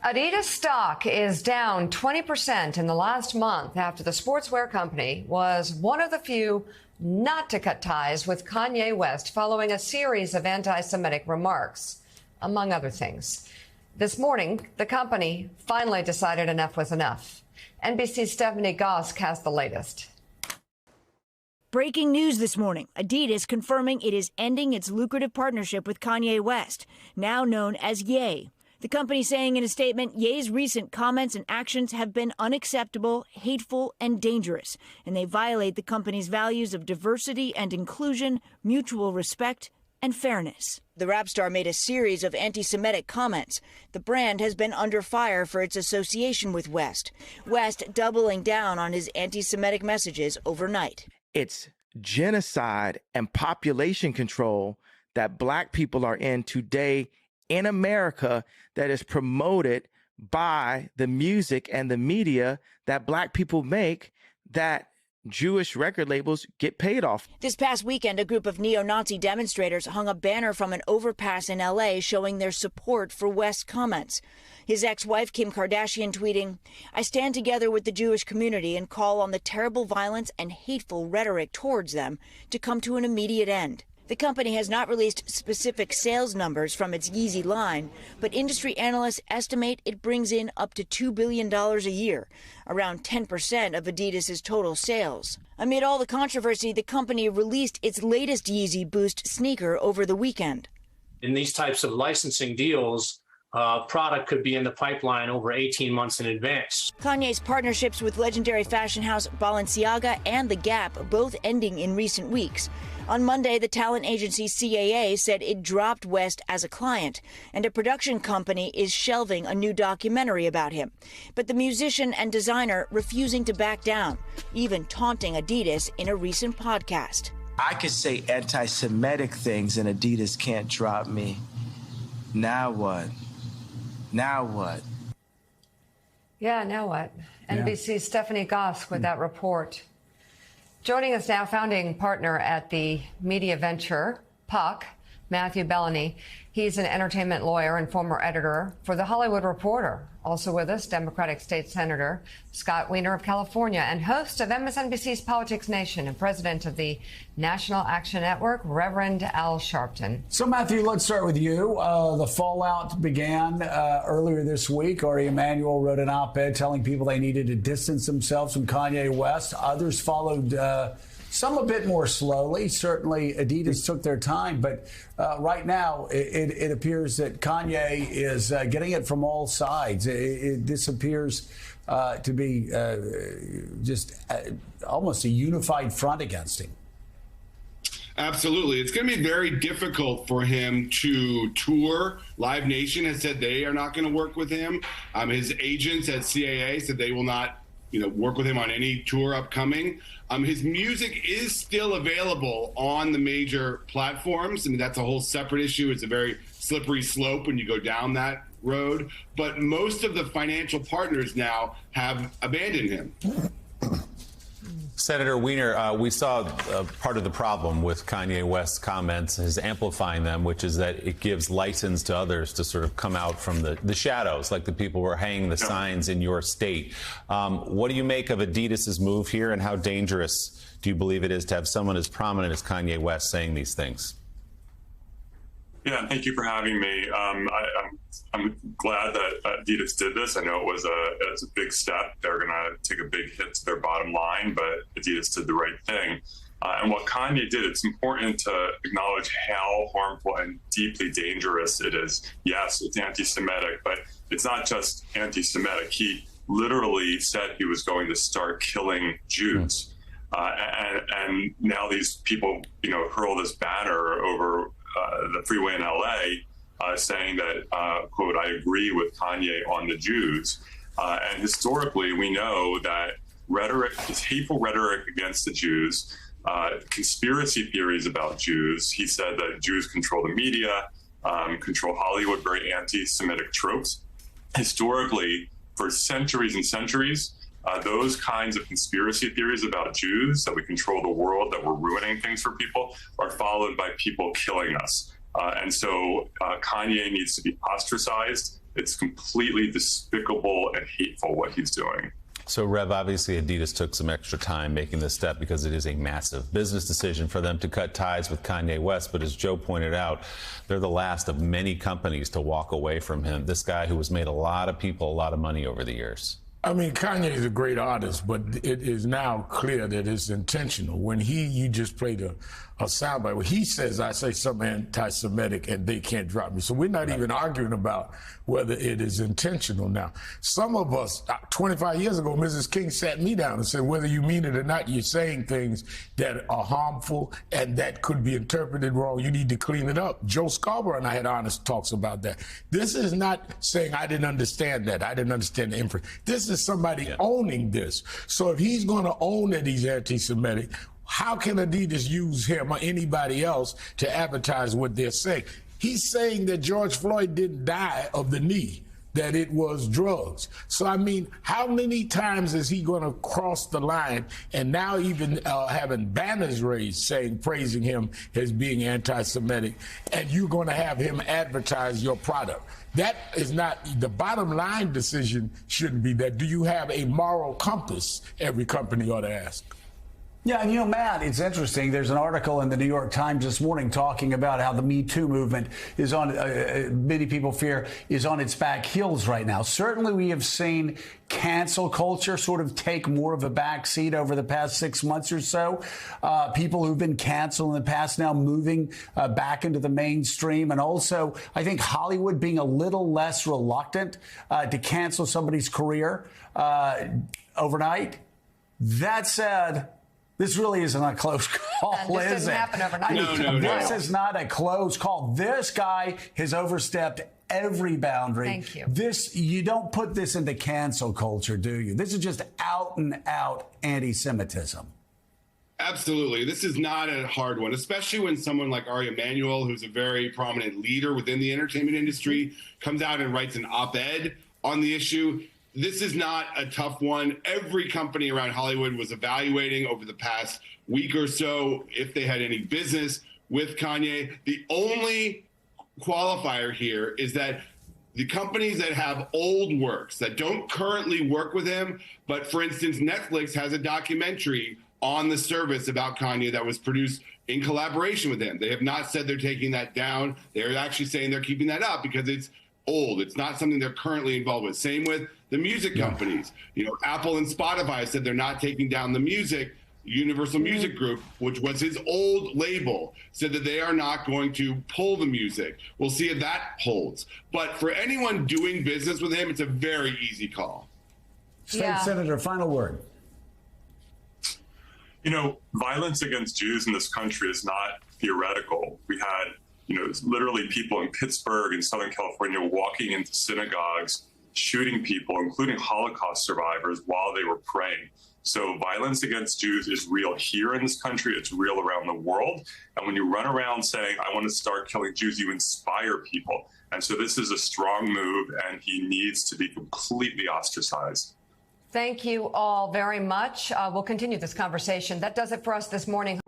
Adidas stock is down 20% in the last month after the sportswear company was one of the few not to cut ties with Kanye West following a series of anti-Semitic remarks, among other things. This morning, the company finally decided enough was enough. NBC's Stephanie Goss has the latest. Breaking news this morning. Adidas confirming it is ending its lucrative partnership with Kanye West, now known as Ye. The company saying in a statement, Ye's recent comments and actions have been unacceptable, hateful, and dangerous, and they violate the company's values of diversity and inclusion, mutual respect, and fairness. The rap star made a series of anti-Semitic comments. The brand has been under fire for its association with West. West doubling down on his anti-Semitic messages overnight. It's genocide and population control that Black people are in today in America that is promoted by the music and the media that Black people make, that Jewish record labels get paid off. This past weekend, a group of neo-Nazi demonstrators hung a banner from an overpass in L.A. showing their support for West's comments. His ex-wife, Kim Kardashian, tweeting, "I stand together with the Jewish community and call on the terrible violence and hateful rhetoric towards them to come to an immediate end." The company has not released specific sales numbers from its Yeezy line, but industry analysts estimate it brings in up to $2 billion a year, around 10% of Adidas' total sales. Amid all the controversy, the company released its latest Yeezy Boost sneaker over the weekend. In these types of licensing deals, product could be in the pipeline over 18 months in advance. Kanye's partnerships with legendary fashion house Balenciaga and The Gap both ending in recent weeks. On Monday, the talent agency CAA said it dropped West as a client, and a production company is shelving a new documentary about him. But the musician and designer refusing to back down, even taunting Adidas in a recent podcast. I could say anti-Semitic things and Adidas can't drop me. Now what? Now what? Yeah, now what? NBC's Stephanie Goss with that report. Joining us now, founding partner at the media venture, Puck, Matthew Bellany. He's an entertainment lawyer and former editor for The Hollywood Reporter. Also with us, Democratic State Senator Scott Wiener of California and host of MSNBC's Politics Nation and president of the National Action Network, Reverend Al Sharpton. So, Matthew, let's start with you. The fallout began earlier this week. Ari Emanuel wrote an op-ed telling people they needed to distance themselves from Kanye West. Others followed some a bit more slowly. Certainly, Adidas took their time. But right now, it appears that Kanye is getting it from all sides. This appears to be just almost a unified front against him. Absolutely. It's going to be very difficult for him to tour. Live Nation has said they are not going to work with him. His agents at CAA said they will not work with him on any tour upcoming. His music is still available on the major platforms. I mean, that's a whole separate issue. It's a very slippery slope when you go down that road. But most of the financial partners now have abandoned him. Senator Wiener, we saw part of the problem with Kanye West's comments is amplifying them, which is that it gives license to others to sort of come out from the shadows, like the people who are hanging the signs in your state. What do you make of Adidas's move here, and how dangerous do you believe it is to have someone as prominent as Kanye West saying these things? Yeah, thank you for having me. I'm glad that Adidas did this. I know it was a big step. They're going to take a big hit to their bottom line, but Adidas did the right thing. And what Kanye did, it's important to acknowledge how harmful and deeply dangerous it is. Yes, it's anti-Semitic, but it's not just anti-Semitic. He literally said he was going to start killing Jews. And now these people, hurl this banner over the freeway in L.A., saying that, quote, "I agree with Kanye on the Jews." And historically, we know that rhetoric, this hateful rhetoric against the Jews, conspiracy theories about Jews. He said that Jews control the media, control Hollywood, very anti-Semitic tropes. Historically, for centuries and centuries, those kinds of conspiracy theories about Jews, that we control the world, that we're ruining things for people, are followed by people killing us. And so Kanye needs to be ostracized. It's completely despicable and hateful what he's doing. So, Rev, obviously Adidas took some extra time making this step because it is a massive business decision for them to cut ties with Kanye West. But as Joe pointed out, they're the last of many companies to walk away from him. This guy who has made a lot of people a lot of money over the years. I mean, Kanye is a great artist, but it is now clear that it's intentional. When you just played a soundbite where he says, I say something anti-Semitic and they can't drop me. So we're not even arguing about whether it is intentional now. Some of us, 25 years ago, Mrs. King sat me down and said, whether you mean it or not, you're saying things that are harmful and that could be interpreted wrong. You need to clean it up. Joe Scarborough and I had honest talks about that. This is not saying I didn't understand that. I didn't understand the inference. This is somebody owning this. So if he's going to own that he's anti-Semitic, how can Adidas use him or anybody else to advertise what they're saying? He's saying that George Floyd didn't die of the knee, that it was drugs. So, I mean, how many times is he going to cross the line and now even having banners raised praising him as being anti-Semitic, and you're going to have him advertise your product? That is not the bottom line. Decision shouldn't be that. Do you have a moral compass? Every company ought to ask. Yeah, and Matt, it's interesting. There's an article in the New York Times this morning talking about how the Me Too movement is on, many people fear, is on its back heels right now. Certainly we have seen cancel culture sort of take more of a backseat over the past 6 months or so. People who've been canceled in the past now moving back into the mainstream. And also, I think Hollywood being a little less reluctant to cancel somebody's career overnight. That said, this really isn't a close call, this didn't happen overnight. No. This is not a close call. This guy has overstepped every boundary. Thank you. You don't put this into cancel culture, do you? This is just out and out anti-Semitism. Absolutely. This is not a hard one, especially when someone like Ari Emanuel, who's a very prominent leader within the entertainment industry, comes out and writes an op-ed on the issue. This is not a tough one. Every company around Hollywood was evaluating over the past week or so if they had any business with Kanye. The only qualifier here is that the companies that have old works that don't currently work with him, but for instance, Netflix has a documentary on the service about Kanye that was produced in collaboration with him. They have not said they're taking that down. They're actually saying they're keeping that up because it's old. It's not something they're currently involved with. Same with the music companies. Apple and Spotify said they're not taking down the music. Universal Music Group, which was his old label, said that they are not going to pull the music. We'll see if that holds. But for anyone doing business with him, it's a very easy call. State Senator, final word. Violence against Jews in this country is not theoretical. We had, literally people in Pittsburgh and Southern California walking into synagogues, shooting people, including Holocaust survivors, while they were praying. So violence against Jews is real here in this country. It's real around the world. And when you run around saying, I want to start killing Jews, you inspire people. And so this is a strong move, and he needs to be completely ostracized. Thank you all very much. We'll continue this conversation. That does it for us this morning.